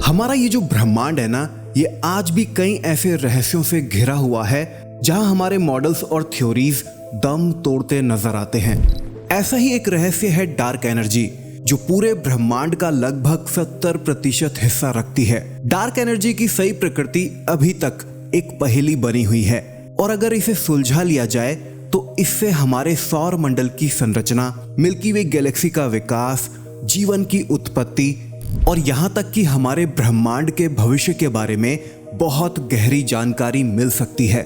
हमारा ये जो ब्रह्मांड है ना, ये आज भी कई ऐसे रहस्यों से घिरा हुआ है जहां हमारे मॉडल्स और थ्योरीज दम तोड़ते नजर आते हैं। ऐसा ही एक रहस्य है डार्क एनर्जी, जो पूरे ब्रह्मांड का लगभग 70% हिस्सा रखती है। डार्क एनर्जी की सही प्रकृति अभी तक एक पहेली बनी हुई है, और अगर इसे सुलझा लिया जाए तो इससे हमारे सौर मंडल की संरचना, मिल्की वे गैलेक्सी का विकास, जीवन की उत्पत्ति और यहाँ तक कि हमारे ब्रह्मांड के भविष्य के बारे में बहुत गहरी जानकारी मिल सकती है।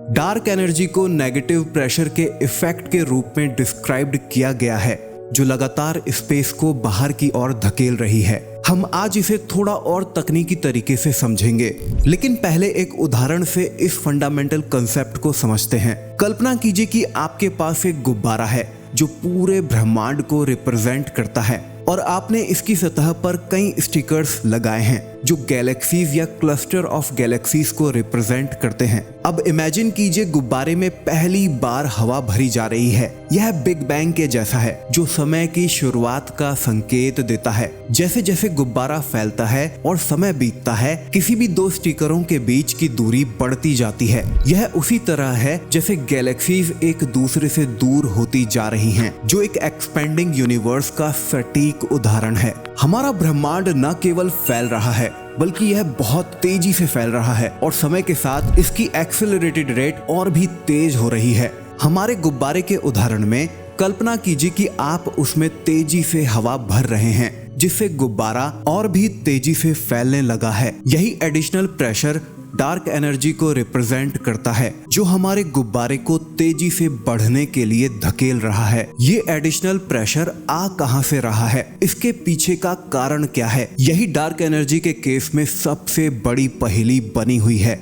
डार्क एनर्जी को नेगेटिव प्रेशर के इफेक्ट के रूप में डिस्क्राइब्ड किया गया है, जो लगातार स्पेस को बाहर की ओर धकेल रही है। हम आज इसे थोड़ा और तकनीकी तरीके से समझेंगे, लेकिन पहले एक उदाहरण से इस फंडामेंटल कंसेप्ट को समझते हैं। कल्पना कीजिए कि आपके पास एक गुब्बारा है जो पूरे ब्रह्मांड को रिप्रेजेंट करता है, और आपने इसकी सतह पर कई स्टिकर्स लगाए हैं जो गैलेक्सीज या क्लस्टर ऑफ गैलेक्सीज को रिप्रेजेंट करते हैं। अब इमेजिन कीजिए गुब्बारे में पहली बार हवा भरी जा रही है। यह बिग बैंग के जैसा है, जो समय की शुरुआत का संकेत देता है। जैसे जैसे गुब्बारा फैलता है और समय बीतता है, किसी भी दो स्टिकरों के बीच की दूरी बढ़ती जाती है। यह उसी तरह है जैसे गैलेक्सीज एक दूसरे से दूर होती जा रही हैं, जो एक एक्सपेंडिंग यूनिवर्स का सटीक उदाहरण है। हमारा ब्रह्मांड न केवल फैल रहा है, बल्कि यह बहुत तेजी से फैल रहा है, और समय के साथ इसकी एक्सेलरेटेड रेट और भी तेज हो रही है। हमारे गुब्बारे के उदाहरण में कल्पना कीजिए कि आप उसमें तेजी से हवा भर रहे हैं, जिससे गुब्बारा और भी तेजी से फैलने लगा है। यही एडिशनल प्रेशर डार्क एनर्जी को रिप्रेजेंट करता है, जो हमारे गुब्बारे को तेजी से बढ़ने के लिए धकेल रहा है। ये एडिशनल प्रेशर आ कहां से रहा है? इसके पीछे का कारण क्या है? यही डार्क एनर्जी के केस में सबसे बड़ी पहेली बनी हुई है।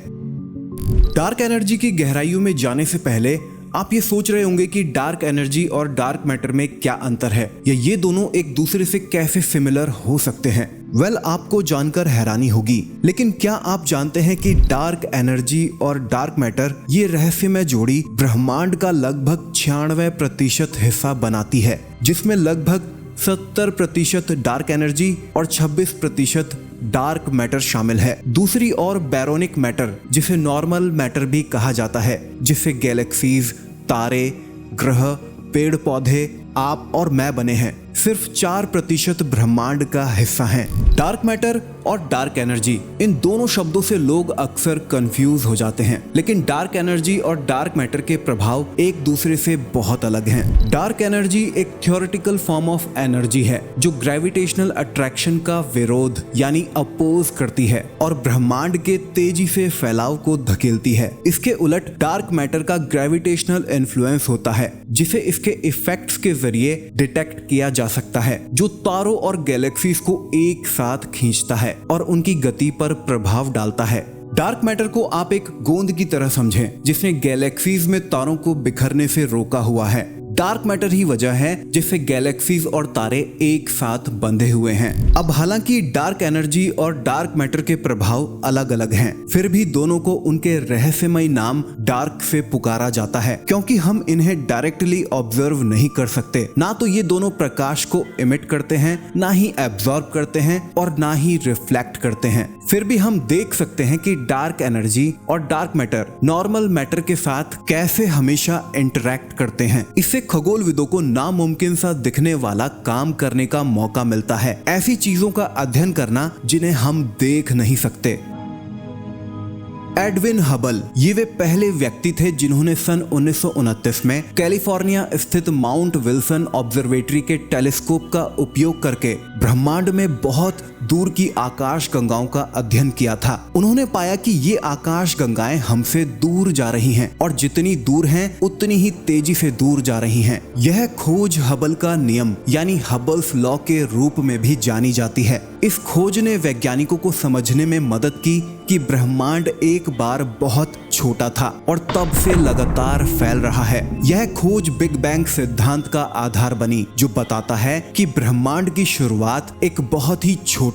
डार्क एनर्जी की गहराइयों में जाने से पहले आप ये सोच रहे होंगे कि डार्क एनर्जी और डार्क मैटर में क्या अंतर है, या ये दोनों एक दूसरे से कैसे सिमिलर हो सकते हैं। वेल, आपको जानकर हैरानी होगी, लेकिन क्या आप जानते हैं कि डार्क एनर्जी और डार्क मैटर ये रहस्यमय जोड़ी ब्रह्मांड का लगभग 96% हिस्सा बनाती है, जिसमें लगभग 70% डार्क एनर्जी और 26% डार्क मैटर शामिल है। दूसरी ओर बैरोनिक मैटर, जिसे नॉर्मल मैटर भी कहा जाता है, जिससे गैलेक्सीज, तारे, ग्रह, पेड़ पौधे, आप और मैं बने हैं, सिर्फ 4% ब्रह्मांड का हिस्सा हैं। डार्क मैटर और डार्क एनर्जी, इन दोनों शब्दों से लोग अक्सर कंफ्यूज हो जाते हैं, लेकिन डार्क एनर्जी और डार्क मैटर के प्रभाव एक दूसरे से बहुत अलग हैं। डार्क एनर्जी एक थ्योरेटिकल फॉर्म ऑफ एनर्जी है, जो ग्रेविटेशनल अट्रैक्शन का विरोध यानी अपोज करती है और ब्रह्मांड के तेजी से फैलाव को धकेलती है। इसके उलट डार्क मैटर का ग्रेविटेशनल इन्फ्लुएंस होता है, जिसे इसके इफेक्ट्स के जरिए डिटेक्ट किया जा सकता है, जो तारों और गैलेक्सीज को एक साथ खींचता है और उनकी गति पर प्रभाव डालता है। डार्क मैटर को आप एक गोंद की तरह समझें, जिसने गैलेक्सीज में तारों को बिखरने से रोका हुआ है। डार्क मैटर ही वजह है जिससे गैलेक्सीज और तारे एक साथ बंधे हुए हैं। अब हालांकि डार्क एनर्जी और डार्क मैटर के प्रभाव अलग अलग हैं, फिर भी दोनों को उनके रहस्यमय नाम डार्क से पुकारा जाता है, क्योंकि हम इन्हें डायरेक्टली ऑब्जर्व नहीं कर सकते। ना तो ये दोनों प्रकाश को इमिट करते हैं, ना ही एब्जॉर्ब करते हैं, और ना ही रिफ्लेक्ट करते हैं। फिर भी हम देख सकते हैं कि डार्क एनर्जी और डार्क मैटर नॉर्मल मैटर के साथ कैसे हमेशा इंटरैक्ट करते हैं। इससे खगोलविदों को नामुमकिन सा दिखने वाला काम करने का मौका मिलता है, ऐसी चीजों का अध्ययन करना जिन्हें हम देख नहीं सकते। एडविन हबल, ये वे पहले व्यक्ति थे जिन्होंने सन 1929 में कैलिफोर्निया स्थित माउंट विल्सन ऑब्जर्वेटरी के टेलीस्कोप का उपयोग करके ब्रह्मांड में बहुत दूर की आकाश गंगाओं का अध्ययन किया था। उन्होंने पाया कि ये आकाश गंगाएं हमसे दूर जा रही हैं, और जितनी दूर हैं उतनी ही तेजी से दूर जा रही हैं। यह खोज हबल का नियम यानी हबल्स लॉ के रूप में भी जानी जाती है। इस खोज ने वैज्ञानिकों को समझने में मदद की कि ब्रह्मांड एक बार बहुत छोटा था और तब से लगातार फैल रहा है। यह खोज बिग बैंग सिद्धांत का आधार बनी, जो बताता है कि ब्रह्मांड की शुरुआत एक बहुत ही छोटे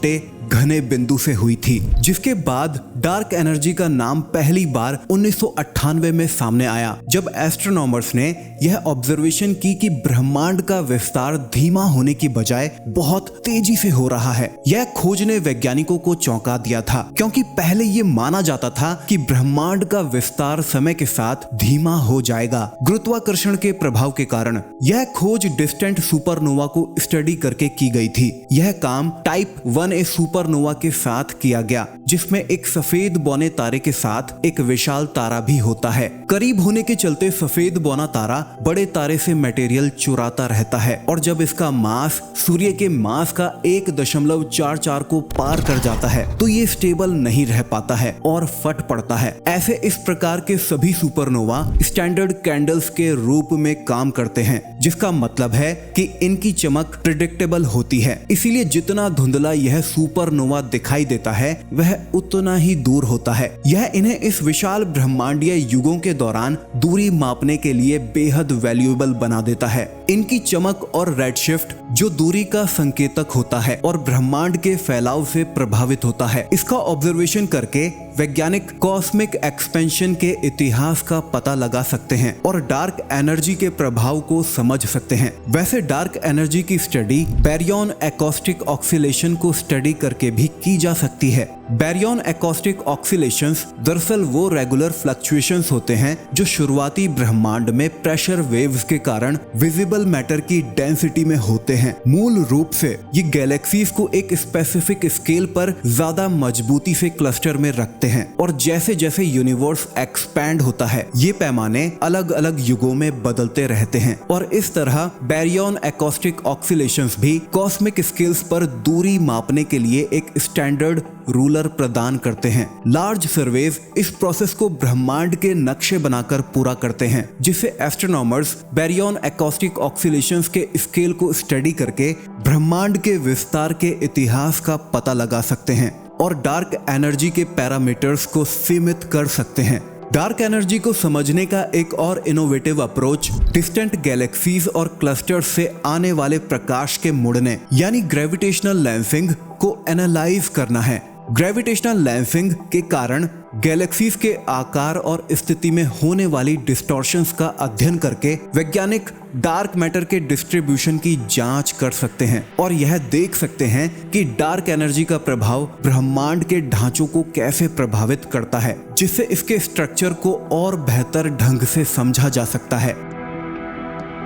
घने बिंदु से हुई थी, जिसके बाद डार्क एनर्जी का नाम पहली बार 1998 में सामने आया, जब एस्ट्रोनॉमर्स ने यह ऑब्जर्वेशन की कि ब्रह्मांड का विस्तार धीमा होने की बजाय बहुत तेजी से हो रहा है। यह खोज ने वैज्ञानिकों को चौंका दिया था, क्योंकि पहले ये माना जाता था कि ब्रह्मांड का विस्तार समय के साथ धीमा हो जाएगा गुरुत्वाकर्षण के प्रभाव के कारण। यह खोज डिस्टेंट सुपरनोवा को स्टडी करके की गई थी। यह काम टाइप 1A सुपरनोवा के साथ किया गया, जिसमें एक सफेद बौने तारे के साथ एक विशाल तारा भी होता है। करीब होने के चलते सफेद बौना तारा बड़े तारे से मटेरियल चुराता रहता है, और जब इसका मास सूर्य के मास का 1.44 को पार कर जाता है तो ये स्टेबल नहीं रह पाता है और फट पड़ता है। ऐसे इस प्रकार के सभी सुपरनोवा स्टैंडर्ड कैंडल्स के रूप में काम करते हैं, जिसका मतलब है कि इनकी चमक प्रिडिक्टेबल होती है। इसीलिए जितना धुंधला यह सुपरनोवा दिखाई देता है वह उतना ही दूर होता है। यह इन्हें इस विशाल ब्रह्मांडीय युगों के दौरान दूरी मापने के लिए बेहद वैल्यूएबल बना देता है। इनकी चमक और रेडशिफ्ट जो दूरी का संकेतक होता है और ब्रह्मांड के फैलाव से प्रभावित होता है, इसका ऑब्जर्वेशन करके वैज्ञानिक कॉस्मिक एक्सपेंशन के इतिहास का पता लगा सकते हैं और डार्क एनर्जी के प्रभाव को समझ सकते हैं। वैसे डार्क एनर्जी की स्टडी बैरियन एकॉस्टिक ऑक्सीलेशन को स्टडी करके भी की जा सकती है। बैरियन एकॉस्टिक ऑक्सीलेशंस दरअसल वो रेगुलर फ्लक्चुएशंस होते हैं जो शुरुआती ब्रह्मांड में प्रेशर वेव्स के कारण विजिबल मैटर की डेंसिटी में होते हैं। मूल रूप से ये गैलेक्सीज को एक स्पेसिफिक स्केल पर ज्यादा मजबूती से क्लस्टर में रखते हैं, और जैसे जैसे यूनिवर्स एक्सपैंड होता है ये पैमाने अलग अलग युगों में बदलते रहते हैं, और इस तरह बैरियन एकॉस्टिक ऑक्सीलेशंस भी कॉस्मिक स्केल्स पर दूरी मापने के लिए एक स्टैंडर्ड रूलर प्रदान करते हैं। लार्ज सर्वेज इस प्रोसेस को ब्रह्मांड के नक्शे बनाकर पूरा करते हैं, जिससे एस्ट्रोनॉमर्स बैरियन एकॉस्टिक ऑक्सीलेशंस के स्केल को स्टडी करके ब्रह्मांड के विस्तार के इतिहास का पता लगा सकते हैं और डार्क एनर्जी के पैरामीटर्स को सीमित कर सकते हैं। डार्क एनर्जी को समझने का एक और इनोवेटिव अप्रोच डिस्टेंट गैलेक्सीज और क्लस्टर्स से आने वाले प्रकाश के मुड़ने यानी ग्रेविटेशनल लेंसिंग को एनालाइज करना है। ग्रेविटेशनल लेंसिंग के कारण गैलेक्सीज के आकार और स्थिति में होने वाली डिस्टॉर्शंस का अध्ययन करके वैज्ञानिक डार्क मैटर के डिस्ट्रीब्यूशन की जांच कर सकते हैं और यह देख सकते हैं कि डार्क एनर्जी का प्रभाव ब्रह्मांड के ढांचों को कैसे प्रभावित करता है, जिससे इसके स्ट्रक्चर को और बेहतर ढंग से समझा जा सकता है।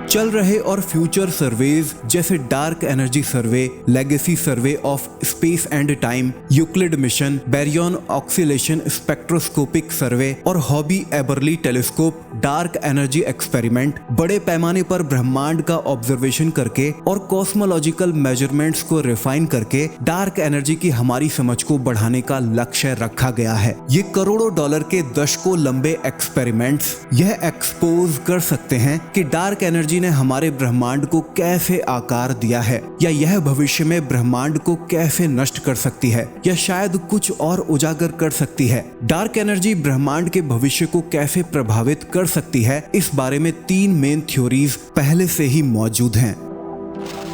चल रहे और फ्यूचर सर्वेज जैसे dark energy survey, legacy survey of space and time, Euclid mission, baryon oscillation spectroscopic survey और Hobby Eberly telescope dark energy experiment बड़े पैमाने पर ब्रह्मांड का ऑब्जर्वेशन करके और कॉस्मोलॉजिकल मेजरमेंट्स को रिफाइन करके डार्क एनर्जी की हमारी समझ को बढ़ाने का लक्ष्य रखा गया है। ये करोड़ों डॉलर के दशकों लंबे एक्सपेरिमेंट्स यह एक्सपोज कर सकते हैं कि डार्क एनर्जी ने हमारे ब्रह्मांड को कैसे आकार दिया है, या यह भविष्य में ब्रह्मांड को कैसे नष्ट कर सकती है, या शायद कुछ और उजागर कर सकती है। डार्क एनर्जी ब्रह्मांड के भविष्य को कैसे प्रभावित कर सकती है, इस बारे में 3 मेन थ्योरीज पहले से ही मौजूद हैं।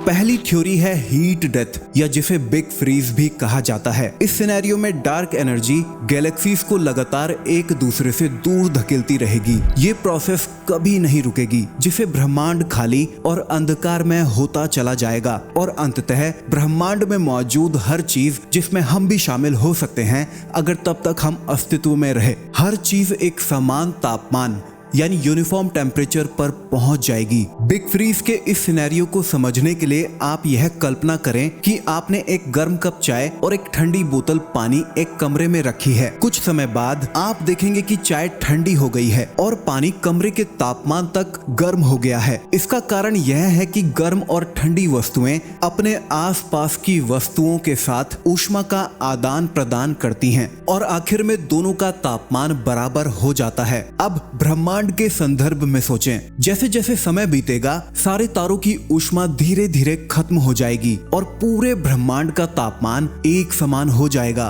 पहली थ्योरी है हीट डेथ, या जिसे बिग फ्रीज भी कहा जाता है। इस सिनेरियो में डार्क एनर्जी गैलेक्सीज को लगातार एक दूसरे से दूर धकेलती रहेगी। ये प्रोसेस कभी नहीं रुकेगी, जिससे ब्रह्मांड खाली और अंधकारमय होता चला जाएगा और अंततः ब्रह्मांड में मौजूद हर चीज, जिसमें हम भी शामिल हो सकते हैं अगर तब तक हम अस्तित्व में रहे, हर चीज एक समान तापमान यानी यूनिफॉर्म टेम्परेचर पर पहुंच जाएगी। बिग फ्रीज के इस सिनेरियो को समझने के लिए आप यह कल्पना करें कि आपने एक गर्म कप चाय और एक ठंडी बोतल पानी एक कमरे में रखी है। कुछ समय बाद आप देखेंगे कि चाय ठंडी हो गई है और पानी कमरे के तापमान तक गर्म हो गया है। इसका कारण यह है कि गर्म और ठंडी वस्तुएं अपने आसपास की वस्तुओं के साथ ऊष्मा का आदान प्रदान करती हैं और आखिर में दोनों का तापमान बराबर हो जाता है। अब ब्रह्मांड के संदर्भ में सोचें, जैसे जैसे समय बीतेगा सारे तारों की ऊष्मा धीरे धीरे खत्म हो जाएगी और पूरे ब्रह्मांड का तापमान एक समान हो जाएगा।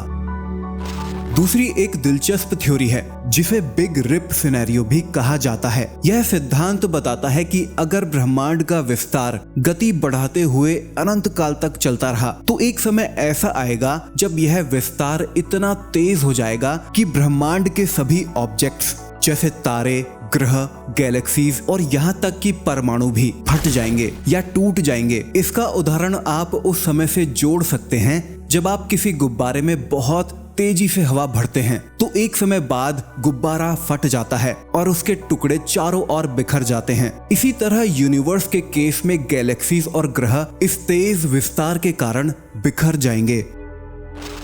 दूसरी एक दिलचस्प थ्योरी है जिसे बिग रिप सिनेरियो भी कहा जाता है। यह सिद्धांत बताता है कि अगर ब्रह्मांड का विस्तार गति बढ़ाते हुए अनंत काल तक चलता रहा तो एक समय ऐसा आएगा जब यह विस्तार इतना तेज हो जाएगा कि ब्रह्मांड के सभी ऑब्जेक्ट्स जैसे तारे, ग्रह, गैलेक्सीज और यहाँ तक कि परमाणु भी फट जाएंगे या टूट जाएंगे। इसका उदाहरण आप उस समय से जोड़ सकते हैं जब आप किसी गुब्बारे में बहुत तेजी से हवा भरते हैं तो एक समय बाद गुब्बारा फट जाता है और उसके टुकड़े चारों ओर बिखर जाते हैं। इसी तरह यूनिवर्स के केस में गैलेक्सीज और ग्रह इस तेज विस्तार के कारण बिखर जाएंगे।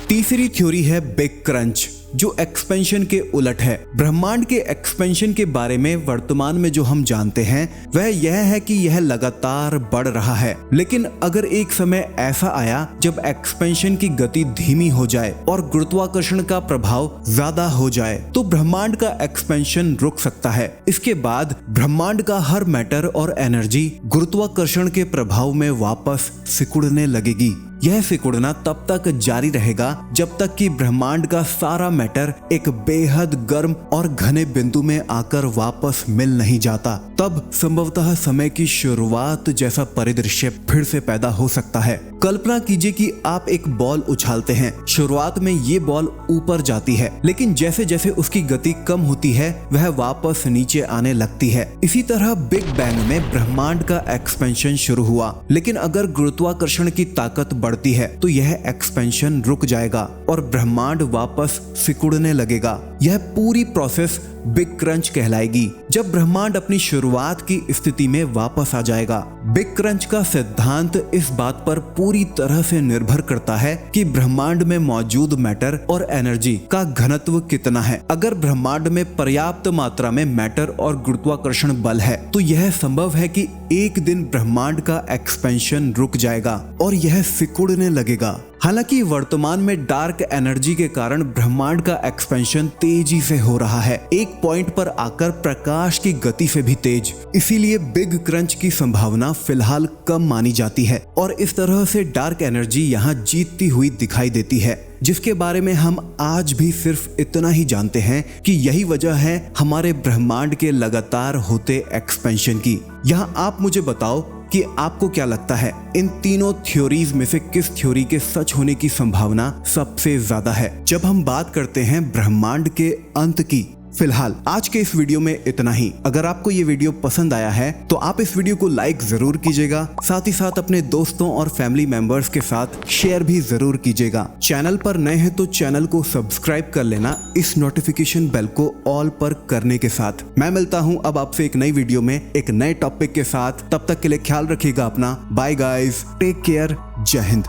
तीसरी थ्योरी है बिग क्रंच, जो एक्सपेंशन के उलट है। ब्रह्मांड के एक्सपेंशन के बारे में वर्तमान में जो हम जानते हैं वह यह है कि यह लगातार बढ़ रहा है, लेकिन अगर एक समय ऐसा आया जब एक्सपेंशन की गति धीमी हो जाए और गुरुत्वाकर्षण का प्रभाव ज्यादा हो जाए तो ब्रह्मांड का एक्सपेंशन रुक सकता है। इसके बाद ब्रह्मांड का हर मैटर और एनर्जी गुरुत्वाकर्षण के प्रभाव में वापस सिकुड़ने लगेगी। यह सिकुड़ना तब तक जारी रहेगा जब तक कि ब्रह्मांड का सारा मैटर एक बेहद गर्म और घने बिंदु में आकर वापस मिल नहीं जाता। तब संभवतः समय की शुरुआत जैसा परिदृश्य फिर से पैदा हो सकता है। कल्पना कीजिए कि आप एक बॉल उछालते हैं। शुरुआत में ये बॉल ऊपर जाती है, लेकिन जैसे जैसे उसकी गति कम होती है वह वापस नीचे आने लगती है। इसी तरह बिग बैंग में ब्रह्मांड का एक्सपेंशन शुरू हुआ, लेकिन अगर गुरुत्वाकर्षण की ताकत बढ़ती है तो यह एक्सपेंशन रुक जाएगा और ब्रह्मांड वापस सिकुड़ने लगेगा। यह पूरी प्रोसेस बिग क्रंच कहलाएगी, जब ब्रह्मांड अपनी शुरुआत की स्थिति में वापस आ जाएगा। बिग क्रंच का सिद्धांत इस बात पर पूरी तरह से निर्भर करता है कि ब्रह्मांड में मौजूद मैटर और एनर्जी का घनत्व कितना है। अगर ब्रह्मांड में पर्याप्त मात्रा में मैटर और गुरुत्वाकर्षण बल है तो यह संभव है कि एक दिन ब्रह्मांड का एक्सपेंशन रुक जाएगा और यह सिकुड़ने लगेगा। हालांकि वर्तमान में डार्क एनर्जी के कारण ब्रह्मांड का एक्सपेंशन तेजी से हो रहा है, एक पॉइंट पर आकर प्रकाश की गति से भी तेज। इसीलिए बिग क्रंच की संभावना फिलहाल कम मानी जाती है और इस तरह से डार्क एनर्जी यहाँ जीतती हुई दिखाई देती है, जिसके बारे में हम आज भी सिर्फ इतना ही जानते हैं कि यही वजह है हमारे ब्रह्मांड के लगातार होते एक्सपेंशन की। यहाँ आप मुझे बताओ कि आपको क्या लगता है, इन तीनों थ्योरीज में से किस थ्योरी के सच होने की संभावना सबसे ज्यादा है जब हम बात करते हैं ब्रह्मांड के अंत की। फिलहाल आज के इस वीडियो में इतना ही। अगर आपको ये वीडियो पसंद आया है तो आप इस वीडियो को लाइक जरूर कीजिएगा, साथ ही साथ अपने दोस्तों और फैमिली मेंबर्स के साथ शेयर भी जरूर कीजिएगा। चैनल पर नए हैं तो चैनल को सब्सक्राइब कर लेना इस नोटिफिकेशन बेल को ऑल पर करने के साथ। मैं मिलता हूँ अब आपसे एक नई वीडियो में एक नए टॉपिक के साथ। तब तक के लिए ख्याल रखिएगा अपना। बाय गाइज, टेक केयर, जय हिंद।